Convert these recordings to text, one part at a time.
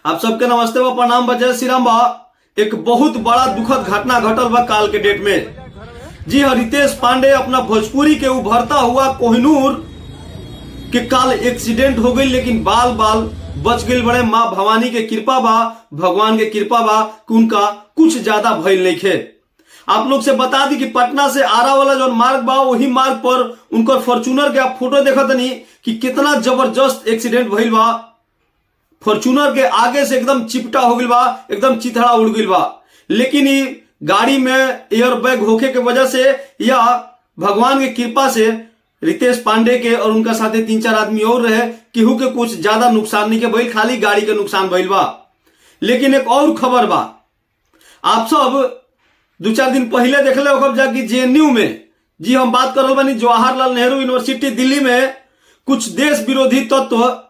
आप सबके नमस्ते व प्रणाम बा। जय श्री राम बा। एक बहुत बड़ा दुखद घटना घटल बा काल के डेट में। जी हाँ, रितेश पांडे अपना भोजपुरी के उभरता हुआ कोहिनूर के काल एक्सीडेंट हो गई, लेकिन बाल बाल बच गई। बड़े माँ भवानी के कृपा बा, भगवान के कृपा बा कि उनका कुछ ज्यादा भइल नहीं थे। आप लोग से बता दी कि पटना से आरा वाला जो मार्ग बा वही मार्ग पर उनकर फॉर्च्यूनर के आप फोटो देखत नहीं कि कितना जबरदस्त एक्सीडेंट भइल बा। फॉर्च्यूनर के आगे से एकदम चिपटा हो गई बा, एकदम चिथड़ा उड़ गई बा। लेकिन ये गाड़ी में एयर बैग होके के वजह से या भगवान की कृपा से रितेश पांडे के और उनका साथे 3-4 आदमी और रहे, केहू के कुछ ज्यादा नुकसान नहीं के भइल, खाली गाड़ी के नुकसान भइल बा। लेकिन एक और खबर बा, आप सब 2-4 दिन पहले देखले हो जाकि जेएनयू में, जी हम बात कर रहे बानी जवाहरलाल नेहरू यूनिवर्सिटी दिल्ली में, कुछ देश विरोधी तत्व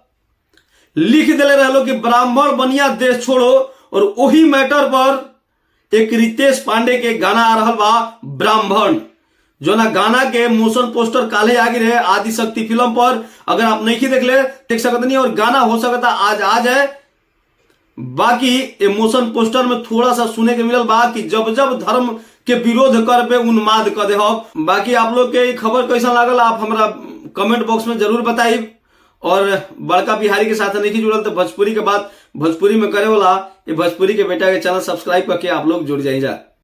लिख दिले रहे कि ब्राह्मण बनिया देश छोड़ो, और वही मैटर पर एक रितेश पांडे के गाना आ रहा बा ब्राह्मण, जो ना गाना के मोशन पोस्टर काले आगे रहे आदि शक्ति फिल्म पर। अगर आप नहीं देखले देख सकते नहीं, और गाना हो सकता आज आ जाए। बाकी मोशन पोस्टर में थोड़ा सा सुने के मिलल बा कि जब जब धर्म के विरोध करबे उन्माद कर दे। बाकी आप लोग के खबर कैसा लागल आप हमरा कमेंट बॉक्स में जरूर बताइए। और बड़का बिहारी के साथ नहीं जुड़ल तो भोजपुरी के बात भोजपुरी में करे वाला ये भोजपुरी के बेटा के चैनल सब्सक्राइब करके आप लोग जुड़ जाइए।